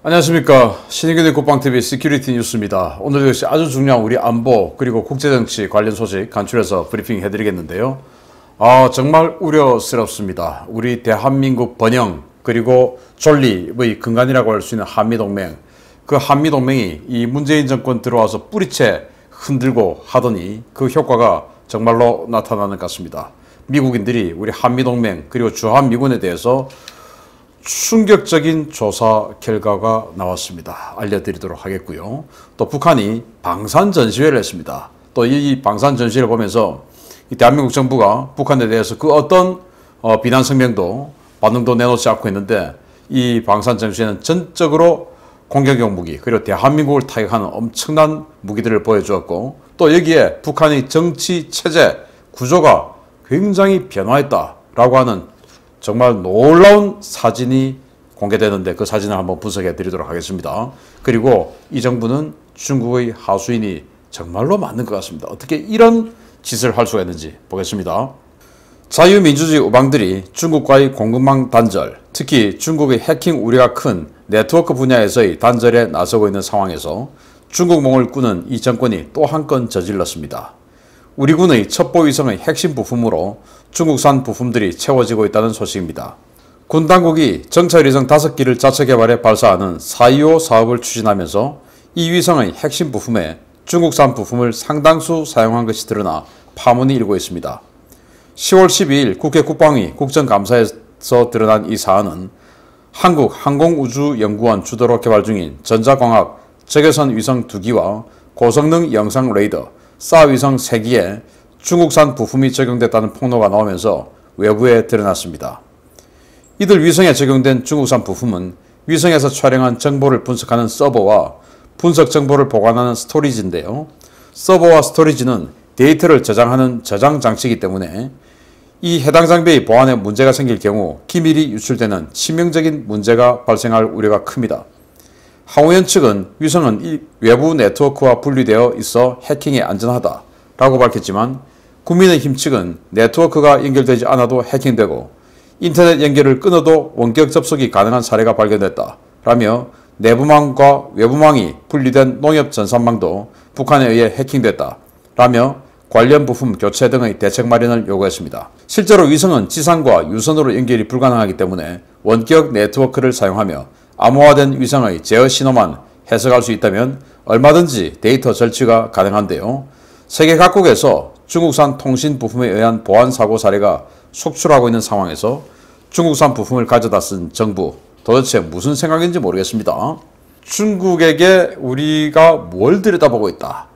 안녕하십니까. 신의균의 국방TV 시큐리티 뉴스입니다. 오늘 역시 아주 중요한 우리 안보 그리고 국제정치 관련 소식 간추려서 브리핑 해드리겠는데요. 정말 우려스럽습니다. 우리 대한민국 번영 그리고 존립의 근간이라고 할 수 있는 한미동맹, 그 한미동맹이 이 문재인 정권 들어와서 뿌리채 흔들고 하더니 그 효과가 정말로 나타나는 것 같습니다. 미국인들이 우리 한미동맹 그리고 주한미군에 대해서 충격적인 조사 결과가 나왔습니다. 알려드리도록 하겠고요. 또 북한이 방산 전시회를 했습니다. 또 이 방산 전시회를 보면서 이 대한민국 정부가 북한에 대해서 그 어떤 비난 성명도 반응도 내놓지 않고 있는데, 이 방산 전시회는 전적으로 공격용 무기 그리고 대한민국을 타격하는 엄청난 무기들을 보여주었고, 또 여기에 북한의 정치 체제 구조가 굉장히 변화했다라고 하는 정말 놀라운 사진이 공개되는데, 그 사진을 한번 분석해 드리도록 하겠습니다. 그리고 이 정부는 중국의 하수인이 정말로 맞는 것 같습니다. 어떻게 이런 짓을 할 수가 있는지 보겠습니다. 자유민주주의 우방들이 중국과의 공급망 단절, 특히 중국의 해킹 우려가 큰 네트워크 분야에서의 단절에 나서고 있는 상황에서 중국몽을 꾸는 이 정권이 또 한 건 저질렀습니다. 우리 군의 첩보위성의 핵심 부품으로 중국산 부품들이 채워지고 있다는 소식입니다. 군 당국이 정찰위성 5기를 자체 개발해 발사하는 4.25 사업을 추진하면서 이 위성의 핵심 부품에 중국산 부품을 상당수 사용한 것이 드러나 파문이 일고 있습니다. 10월 12일 국회 국방위 국정감사에서 드러난 이 사안은 한국항공우주연구원 주도로 개발 중인 전자광학 적외선 위성 2기와 고성능 영상 레이더 싸위성 3기에 중국산 부품이 적용됐다는 폭로가 나오면서 외부에 드러났습니다. 이들 위성에 적용된 중국산 부품은 위성에서 촬영한 정보를 분석하는 서버와 분석 정보를 보관하는 스토리지인데요. 서버와 스토리지는 데이터를 저장하는 저장 장치이기 때문에 이 해당 장비의 보안에 문제가 생길 경우 기밀이 유출되는 치명적인 문제가 발생할 우려가 큽니다. 항우연 측은 위성은 이 외부 네트워크와 분리되어 있어 해킹에 안전하다라고 밝혔지만, 국민의힘 측은 네트워크가 연결되지 않아도 해킹되고 인터넷 연결을 끊어도 원격 접속이 가능한 사례가 발견됐다라며 내부망과 외부망이 분리된 농협 전산망도 북한에 의해 해킹됐다라며 관련 부품 교체 등의 대책 마련을 요구했습니다. 실제로 위성은 지상과 유선으로 연결이 불가능하기 때문에 원격 네트워크를 사용하며 암호화된 위성의 제어 신호만 해석할 수 있다면 얼마든지 데이터 절취가 가능한데요. 세계 각국에서 중국산 통신 부품에 의한 보안 사고 사례가 속출하고 있는 상황에서 중국산 부품을 가져다 쓴 정부, 도대체 무슨 생각인지 모르겠습니다. 중국에게 우리가 뭘 들여다보고 있다,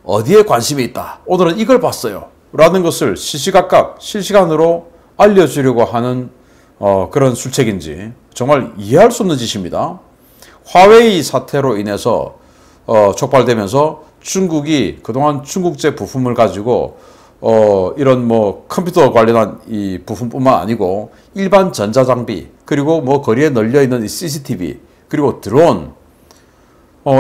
어디에 관심이 있다, 오늘은 이걸 봤어요 라는 것을 시시각각 실시간으로 알려주려고 하는 그런 술책인지 정말 이해할 수 없는 짓입니다. 화웨이 사태로 인해서 촉발되면서 중국이 그동안 중국제 부품을 가지고 이런 컴퓨터 관련한 이 부품뿐만 아니고 일반 전자장비, 그리고 거리에 널려있는 CCTV, 그리고 드론,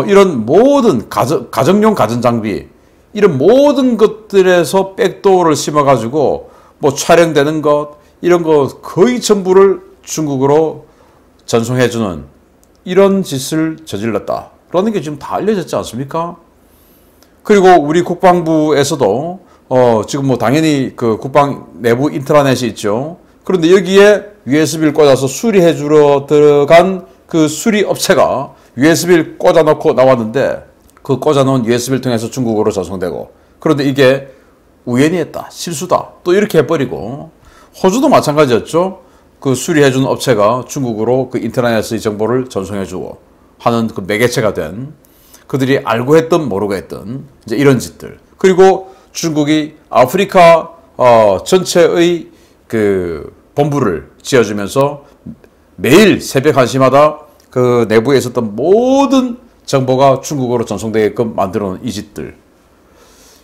이런 모든 가정용 가전장비, 이런 모든 것들에서 백도어를 심어가지고 촬영되는 것, 이런 거 거의 전부를 중국으로 전송해주는 이런 짓을 저질렀다라는 게 지금 다 알려졌지 않습니까? 그리고 우리 국방부에서도 지금 당연히 그 국방 내부 인트라넷이 있죠. 그런데 여기에 USB를 꽂아서 수리해 주러 들어간 그 수리 업체가 USB를 꽂아놓고 나왔는데, 그 꽂아놓은 USB를 통해서 중국어로 전송되고, 그런데 이게 우연히 했다, 실수다, 또 이렇게 해버리고, 호주도 마찬가지였죠. 그 수리해주는 업체가 중국으로 그 인터넷의 정보를 전송해주고 하는 그 매개체가 된, 그들이 알고 했든 모르고 했든 이제 이런 짓들. 그리고 중국이 아프리카 전체의 그 본부를 지어주면서 매일 새벽 1시마다 그 내부에 있었던 모든 정보가 중국어로 전송되게끔 만들어놓은 이 짓들.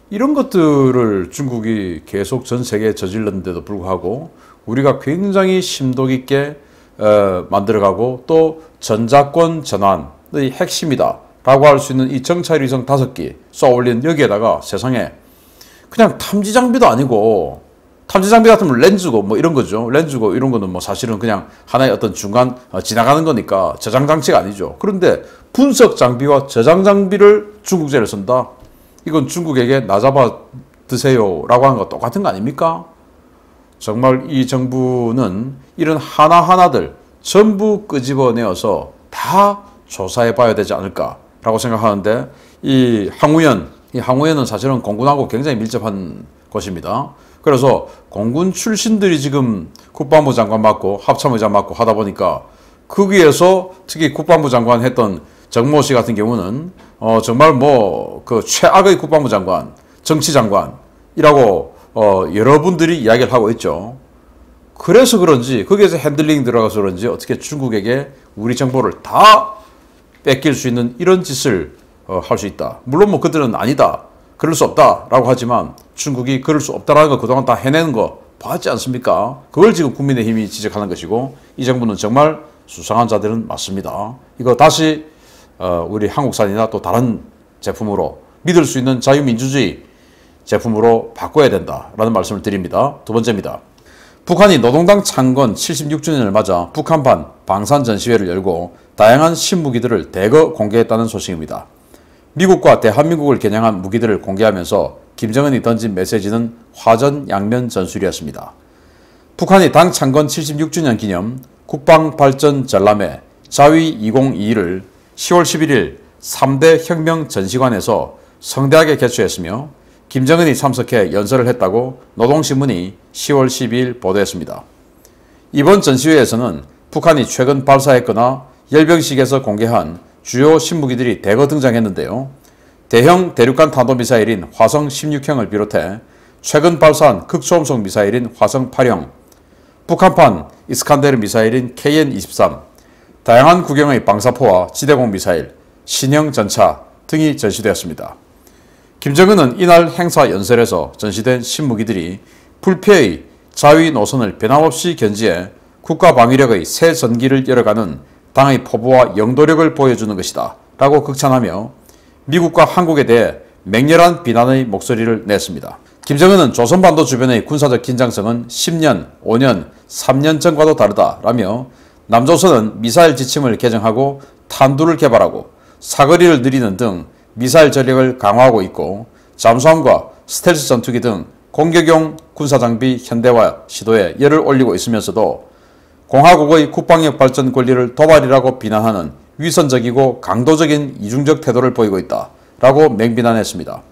이런 것들을 중국이 계속 전 세계에 저질렀는데도 불구하고 우리가 굉장히 심도 깊게 만들어가고, 또 전자권 전환의 핵심이다 라고 할 수 있는 이 정찰위성 5기 쏘아올린 여기에다가 세상에 그냥 탐지 장비도 아니고 탐지 장비 같으면 렌즈고 뭐 이런 거죠. 렌즈고 이런 거는 뭐 사실은 그냥 하나의 어떤 중간 지나가는 거니까 저장 장치가 아니죠. 그런데 분석 장비와 저장 장비를 중국제를 쓴다. 이건 중국에게 나잡아 드세요라고 하는 거 똑같은 거 아닙니까? 정말 이 정부는 이런 하나하나들 전부 끄집어내어서 다 조사해 봐야 되지 않을까라고 생각하는데 이 항우연은 사실은 공군하고 굉장히 밀접한 것입니다. 그래서 공군 출신들이 지금 국방부 장관 맡고 합참의장 맡고 하다 보니까 거기에서 특히 국방부 장관 했던 정모 씨 같은 경우는 정말 뭐 그 최악의 국방부 장관, 정치 장관이라고 여러분들이 이야기를 하고 있죠. 그래서 그런지 거기에서 핸들링 들어가서 그런지 어떻게 중국에게 우리 정보를 다 뺏길 수 있는 이런 짓을 할 수 있다. 물론 뭐 그들은 아니다. 그럴 수 없다라고 하지만 중국이 그럴 수 없다라는 거 그동안 다 해내는 거 봤지 않습니까? 그걸 지금 국민의힘이 지적하는 것이고 이 정부는 정말 수상한 자들은 맞습니다. 이거 다시 우리 한국산이나 또 다른 제품으로 믿을 수 있는 자유민주주의 제품으로 바꿔야 된다라는 말씀을 드립니다. 두 번째입니다. 북한이 노동당 창건 76주년을 맞아 북한판 방산 전시회를 열고 다양한 신무기들을 대거 공개했다는 소식입니다. 미국과 대한민국을 겨냥한 무기들을 공개하면서 김정은이 던진 메시지는 화전 양면 전술이었습니다. 북한이 당 창건 76주년 기념 국방발전 전람회 자위 2022를 10월 11일 3대 혁명 전시관에서 성대하게 개최했으며 김정은이 참석해 연설을 했다고 노동신문이 10월 12일 보도했습니다. 이번 전시회에서는 북한이 최근 발사했거나 열병식에서 공개한 주요 신무기들이 대거 등장했는데요. 대형 대륙간 탄도미사일인 화성 16형을 비롯해 최근 발사한 극초음속 미사일인 화성 8형, 북한판 이스칸데르 미사일인 KN-23, 다양한 구경의 방사포와 지대공 미사일, 신형 전차 등이 전시되었습니다. 김정은은 이날 행사 연설에서 전시된 신무기들이 불패의 자위 노선을 변함없이 견지해 국가 방위력의 새 전기를 열어가는 당의 포부와 영도력을 보여주는 것이다 라고 극찬하며 미국과 한국에 대해 맹렬한 비난의 목소리를 냈습니다. 김정은은 조선반도 주변의 군사적 긴장성은 10년, 5년, 3년 전과도 다르다라며 남조선은 미사일 지침을 개정하고 탄두를 개발하고 사거리를 늘리는 등 미사일 전력을 강화하고 있고 잠수함과 스텔스 전투기 등 공격용 군사장비 현대화 시도에 열을 올리고 있으면서도 공화국의 국방력 발전 권리를 도발이라고 비난하는 위선적이고 강도적인 이중적 태도를 보이고 있다 라고 맹비난했습니다.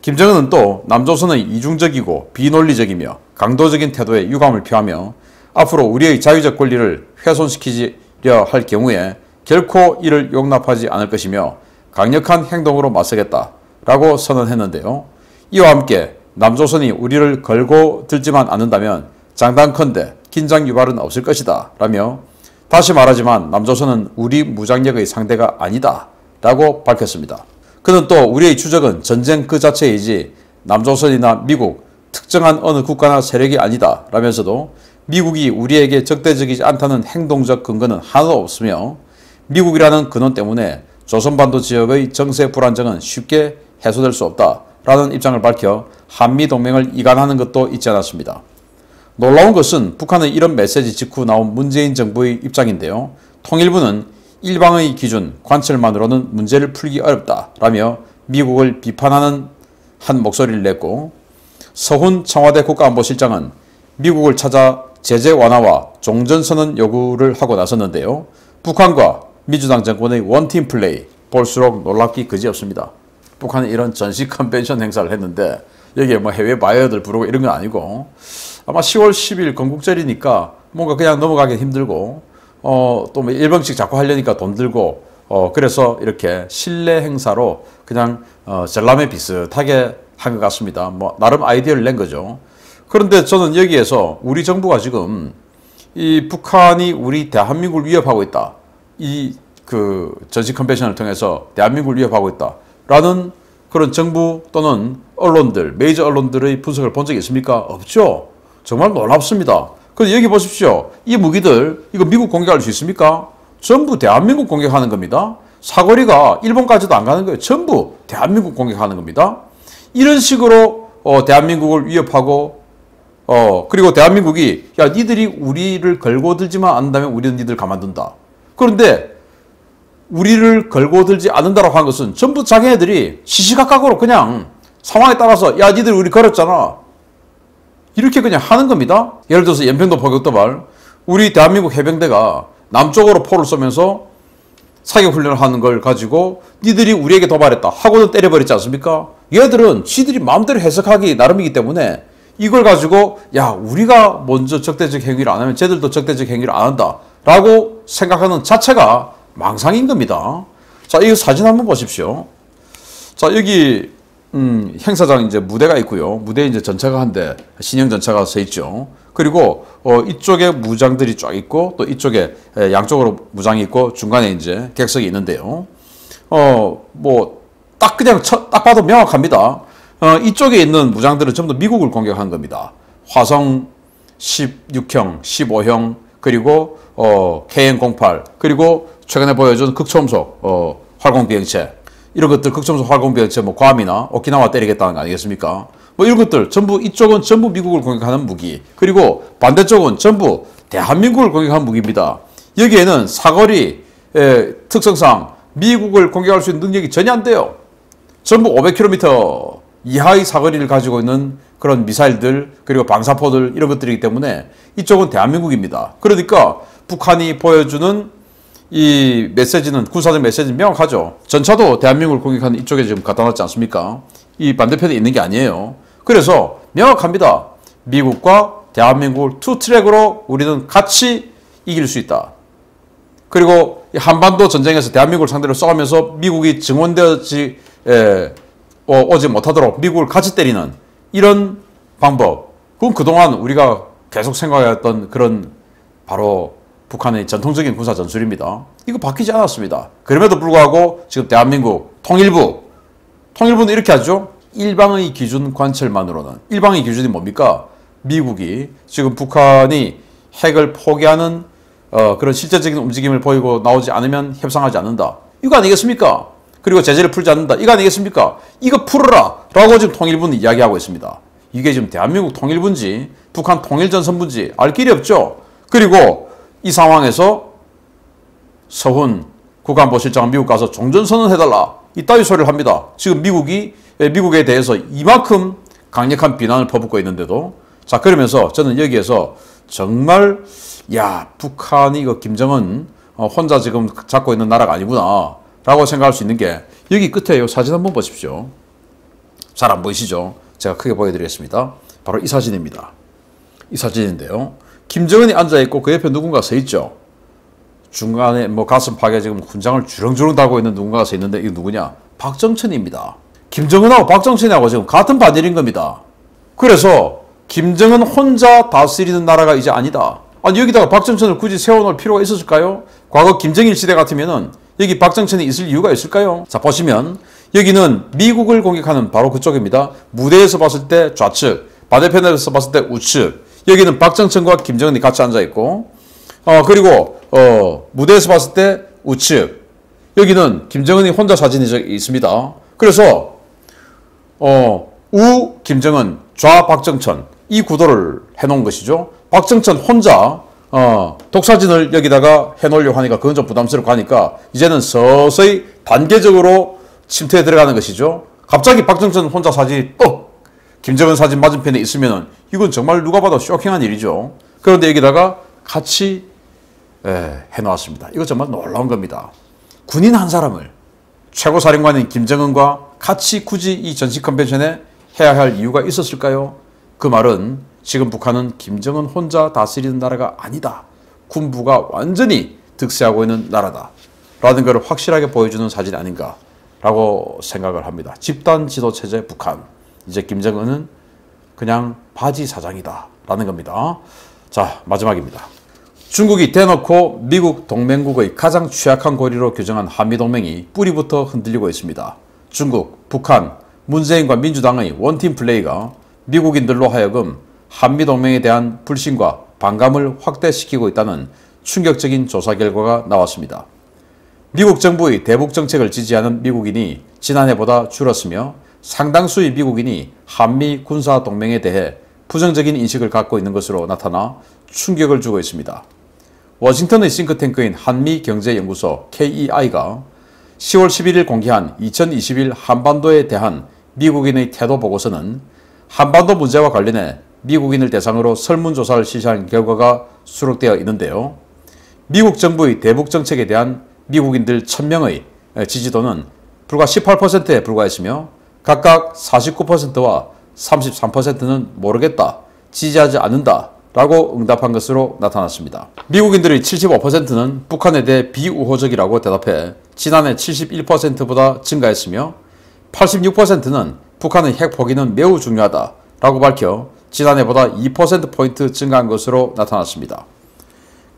김정은은 또 남조선의 이중적이고 비논리적이며 강도적인 태도에 유감을 표하며 앞으로 우리의 자유적 권리를 훼손시키려 할 경우에 결코 이를 용납하지 않을 것이며 강력한 행동으로 맞서겠다라고 선언했는데요. 이와 함께 남조선이 우리를 걸고 들지만 않는다면 장단컨대 긴장 유발은 없을 것이다 라며 다시 말하지만 남조선은 우리 무장력의 상대가 아니다 라고 밝혔습니다. 그는 또 우리의 추적은 전쟁 그 자체이지 남조선이나 미국, 특정한 어느 국가나 세력이 아니다 라면서도 미국이 우리에게 적대적이지 않다는 행동적 근거는 하나도 없으며 미국이라는 근원 때문에 조선반도 지역의 정세 불안정은 쉽게 해소될 수 없다라는 입장을 밝혀 한미동맹을 이간하는 것도 있지 않았습니다. 놀라운 것은 북한의 이런 메시지 직후 나온 문재인 정부의 입장인데요. 통일부는 일방의 기준, 관철만으로는 문제를 풀기 어렵다라며 미국을 비판하는 한 목소리를 냈고 서훈 청와대 국가안보실장은 미국을 찾아 제재 완화와 종전선언 요구를 하고 나섰는데요. 북한과 민주당 정권의 원팀 플레이 볼수록 놀랍기 그지없습니다. 북한이 이런 전시 컨벤션 행사를 했는데 여기에 뭐 해외 바이어들 부르고 이런 건 아니고 아마 10월 10일 건국절이니까 뭔가 그냥 넘어가기 힘들고 또 뭐 일병식 자꾸 하려니까 돈 들고 그래서 이렇게 실내 행사로 그냥 전람회 비슷하게 한 것 같습니다. 뭐 나름 아이디어를 낸 거죠. 그런데 저는 여기에서 우리 정부가 지금 이 북한이 우리 대한민국을 위협하고 있다. 이 그 전시 컨벤션을 통해서 대한민국을 위협하고 있다라는 그런 정부 또는 언론들, 메이저 언론들의 분석을 본 적이 있습니까? 없죠. 정말 놀랍습니다. 그런데 여기 보십시오. 이 무기들 이거 미국 공격할 수 있습니까? 전부 대한민국 공격하는 겁니다. 사거리가 일본까지도 안 가는 거예요. 전부 대한민국 공격하는 겁니다. 이런 식으로 대한민국을 위협하고 그리고 대한민국이 야 니들이 우리를 걸고 들지만 않는다면 우리는 니들 가만둔다. 그런데 우리를 걸고 들지 않는다라고 하는 것은 전부 자기네들이 시시각각으로 그냥 상황에 따라서 야 니들 우리 걸었잖아 이렇게 그냥 하는 겁니다. 예를 들어서 연평도 포격도발 우리 대한민국 해병대가 남쪽으로 포를 쏘면서 사격훈련을 하는 걸 가지고 니들이 우리에게 도발했다 하고는 때려버렸지 않습니까? 얘들은 지들이 마음대로 해석하기 나름이기 때문에 이걸 가지고 야 우리가 먼저 적대적 행위를 안 하면 쟤들도 적대적 행위를 안 한다 라고 생각하는 자체가 망상인 겁니다. 자, 이 사진 한번 보십시오. 자, 여기 행사장 이제 무대가 있고요. 무대에 이제 전차가 한 대, 신형 전차가 서 있죠. 그리고 이쪽에 무장들이 쫙 있고 또 이쪽에 양쪽으로 무장이 있고 중간에 이제 객석이 있는데요. 뭐 딱 그냥 딱 봐도 명확합니다. 이쪽에 있는 무장들은 전부 다 미국을 공격한 겁니다. 화성 16형, 15형, 그리고 KN-08, 그리고 최근에 보여준 극초음속 활공비행체 이런 것들 극초음속 활공비행체 뭐 괌이나 오키나와 때리겠다는 거 아니겠습니까? 뭐 이런 것들 전부 이쪽은 전부 미국을 공격하는 무기 그리고 반대쪽은 전부 대한민국을 공격하는 무기입니다. 여기에는 사거리 특성상 미국을 공격할 수 있는 능력이 전혀 안 돼요. 전부 500km 이하의 사거리를 가지고 있는 그런 미사일들 그리고 방사포들 이런 것들이기 때문에 이쪽은 대한민국입니다. 그러니까 북한이 보여주는 이 메시지는 군사적 메시지는 명확하죠. 전차도 대한민국을 공격하는 이쪽에 지금 갖다 놨지 않습니까? 이 반대편에 있는 게 아니에요. 그래서 명확합니다. 미국과 대한민국을 투 트랙으로 우리는 같이 이길 수 있다. 그리고 한반도 전쟁에서 대한민국을 상대로 싸우면서 미국이 증원되지 오지 못하도록 미국을 같이 때리는 이런 방법. 그건 그동안 우리가 계속 생각해왔던 그런 바로 북한의 전통적인 군사 전술입니다. 이거 바뀌지 않았습니다. 그럼에도 불구하고 지금 대한민국 통일부는 이렇게 하죠. 일방의 기준 관철만으로는 일방의 기준이 뭡니까? 미국이 지금 북한이 핵을 포기하는 그런 실제적인 움직임을 보이고 나오지 않으면 협상하지 않는다. 이거 아니겠습니까? 그리고 제재를 풀지 않는다. 이거 아니겠습니까? 이거 풀어라! 라고 지금 통일부는 이야기하고 있습니다. 이게 지금 대한민국 통일부인지 북한 통일전선부인지 알 길이 없죠. 그리고 이 상황에서 서훈 국가안보실장은 미국 가서 종전선언 해달라. 이따위 소리를 합니다. 지금 미국에 대해서 이만큼 강력한 비난을 퍼붓고 있는데도 자 그러면서 저는 여기에서 정말 야 북한이 이거 김정은 혼자 지금 잡고 있는 나라가 아니구나 라고 생각할 수 있는 게 여기 끝에 이 사진 한번 보십시오. 잘 안 보이시죠? 제가 크게 보여드리겠습니다. 바로 이 사진입니다. 이 사진인데요. 김정은이 앉아있고 그 옆에 누군가 서 있죠. 중간에 뭐 가슴팍에 지금 훈장을 주렁주렁 달고 있는 누군가가 서 있는데 이게 누구냐? 박정천입니다. 김정은하고 박정천하고 지금 같은 반열인 겁니다. 그래서 김정은 혼자 다스리는 나라가 이제 아니다. 아니 여기다가 박정천을 굳이 세워놓을 필요가 있었을까요? 과거 김정일 시대 같으면은 여기 박정천이 있을 이유가 있을까요? 자 보시면 여기는 미국을 공격하는 바로 그쪽입니다. 무대에서 봤을 때 좌측, 반대편에서 봤을 때 우측. 여기는 박정천과 김정은이 같이 앉아있고 그리고 무대에서 봤을 때 우측. 여기는 김정은이 혼자 사진이 있습니다. 그래서 우 김정은, 좌 박정천 이 구도를 해놓은 것이죠. 박정천 혼자 독사진을 여기다가 해놓으려고 하니까 그건 좀 부담스럽고 하니까 이제는 서서히 단계적으로 침투해 들어가는 것이죠. 갑자기 박정천 혼자 사진이 김정은 사진 맞은편에 있으면은 이건 정말 누가 봐도 쇼킹한 일이죠. 그런데 여기다가 같이 해놓았습니다. 이거 정말 놀라운 겁니다. 군인 한 사람을 최고사령관인 김정은과 같이 굳이 이 전시 컨벤션에 해야 할 이유가 있었을까요? 그 말은 지금 북한은 김정은 혼자 다스리는 나라가 아니다. 군부가 완전히 득세하고 있는 나라다. 라는 것을 확실하게 보여주는 사진 아닌가 라고 생각을 합니다. 집단 지도체제 북한. 이제 김정은은 그냥 바지 사장이다 라는 겁니다. 자 마지막입니다. 중국이 대놓고 미국 동맹국의 가장 취약한 고리로 규정한 한미동맹이 뿌리부터 흔들리고 있습니다. 중국, 북한, 문재인과 민주당의 원팀 플레이가 미국인들로 하여금 한미동맹에 대한 불신과 반감을 확대시키고 있다는 충격적인 조사 결과가 나왔습니다. 미국 정부의 대북 정책을 지지하는 미국인이 지난해보다 줄었으며 상당수의 미국인이 한미 군사동맹에 대해 부정적인 인식을 갖고 있는 것으로 나타나 충격을 주고 있습니다. 워싱턴의 싱크탱크인 한미경제연구소 KEI가 10월 11일 공개한 2021 한반도에 대한 미국인의 태도 보고서는 한반도 문제와 관련해 미국인을 대상으로 설문조사를 실시한 결과가 수록되어 있는데요. 미국 정부의 대북 정책에 대한 미국인들 1000명의 지지도는 불과 18%에 불과했으며 각각 49%와 33%는 모르겠다, 지지하지 않는다 라고 응답한 것으로 나타났습니다. 미국인들의 75%는 북한에 대해 비우호적이라고 대답해 지난해 71%보다 증가했으며 86%는 북한의 핵 포기는 매우 중요하다 라고 밝혀 지난해보다 2%포인트 증가한 것으로 나타났습니다.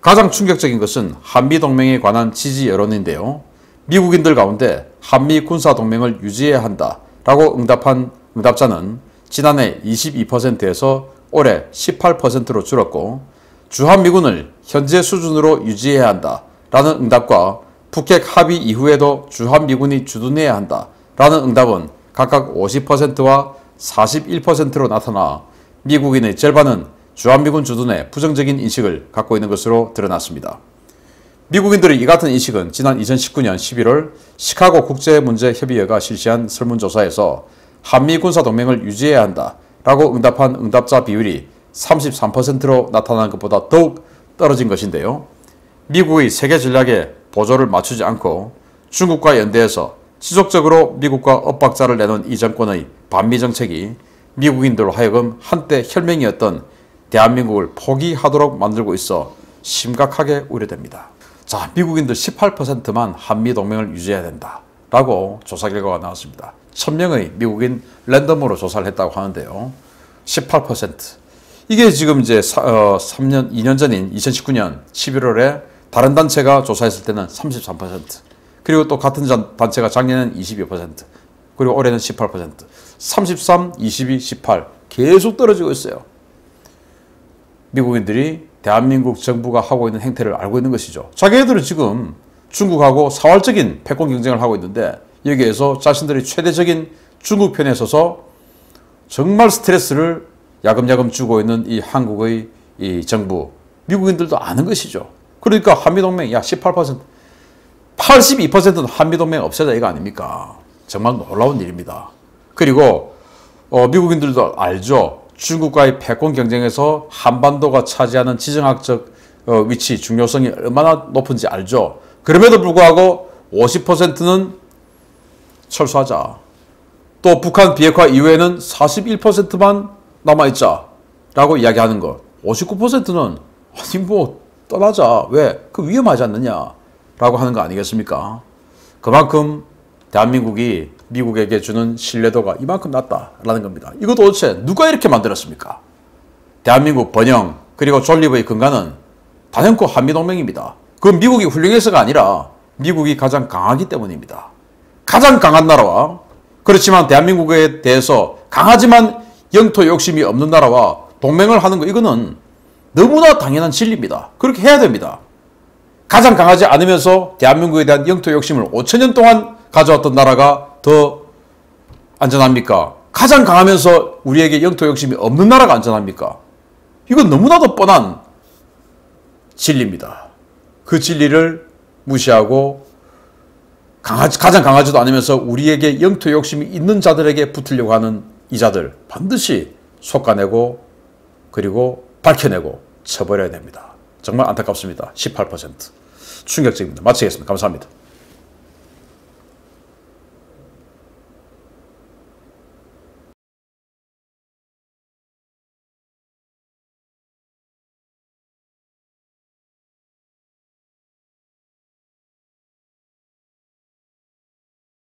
가장 충격적인 것은 한미동맹에 관한 지지 여론인데요. 미국인들 가운데 한미 군사동맹을 유지해야 한다 라고 응답한 응답자는 지난해 22%에서 올해 18%로 줄었고, 주한미군을 현재 수준으로 유지해야 한다 라는 응답과 북핵 합의 이후에도 주한미군이 주둔해야 한다 라는 응답은 각각 50%와 41%로 나타나 미국인의 절반은 주한미군 주둔에 부정적인 인식을 갖고 있는 것으로 드러났습니다. 미국인들의 이 같은 인식은 지난 2019년 11월 시카고 국제문제협의회가 실시한 설문조사에서 한미 군사동맹을 유지해야 한다 라고 응답한 응답자 비율이 33%로 나타난 것보다 더욱 떨어진 것인데요. 미국의 세계 전략에 보조를 맞추지 않고 중국과 연대해서 지속적으로 미국과 엇박자를 내는 이 정권의 반미 정책이 미국인들로 하여금 한때 혈맹이었던 대한민국을 포기하도록 만들고 있어 심각하게 우려됩니다. 자, 미국인들 18%만 한미동맹을 유지해야 된다 라고 조사 결과가 나왔습니다. 1000명의 미국인 랜덤으로 조사를 했다고 하는데요. 18%. 이게 지금 이제 2년 전인 2019년 11월에 다른 단체가 조사했을 때는 33%. 그리고 또 같은 단체가 작년에는 22%. 그리고 올해는 18%. 33, 22, 18. 계속 떨어지고 있어요. 미국인들이 대한민국 정부가 하고 있는 행태를 알고 있는 것이죠. 자기네들은 지금 중국하고 사활적인 패권 경쟁을 하고 있는데 여기에서 자신들이 최대적인 중국 편에 서서 정말 스트레스를 야금야금 주고 있는 이 한국의 이 정부, 미국인들도 아는 것이죠. 그러니까 한미동맹, 18%, 82%는 한미동맹 없애자 이거 아닙니까? 정말 놀라운 일입니다. 그리고 미국인들도 알죠. 중국과의 패권 경쟁에서 한반도가 차지하는 지정학적 위치, 중요성이 얼마나 높은지 알죠. 그럼에도 불구하고 50%는 철수하자. 또 북한 비핵화 이후에는 41%만 남아있자 라고 이야기하는 것. 59%는 아니 뭐 떠나자. 왜? 그 위험하지 않느냐 라고 하는 거 아니겠습니까? 그만큼 대한민국이 미국에게 주는 신뢰도가 이만큼 낮다라는 겁니다. 이거 도대체 누가 이렇게 만들었습니까? 대한민국 번영 그리고 존립의 근간은 단연코 한미동맹입니다. 그건 미국이 훌륭해서가 아니라 미국이 가장 강하기 때문입니다. 가장 강한 나라와 그렇지만 대한민국에 대해서 강하지만 영토 욕심이 없는 나라와 동맹을 하는 거 이거는 너무나 당연한 진리입니다. 그렇게 해야 됩니다. 가장 강하지 않으면서 대한민국에 대한 영토 욕심을 5000년 동안 가져왔던 나라가 더 안전합니까? 가장 강하면서 우리에게 영토 욕심이 없는 나라가 안전합니까? 이건 너무나도 뻔한 진리입니다. 그 진리를 무시하고 가장 강하지도 않으면서 우리에게 영토 욕심이 있는 자들에게 붙으려고 하는 이 자들 반드시 솎아내고 그리고 밝혀내고 쳐버려야 됩니다. 정말 안타깝습니다. 18%. 충격적입니다. 마치겠습니다. 감사합니다.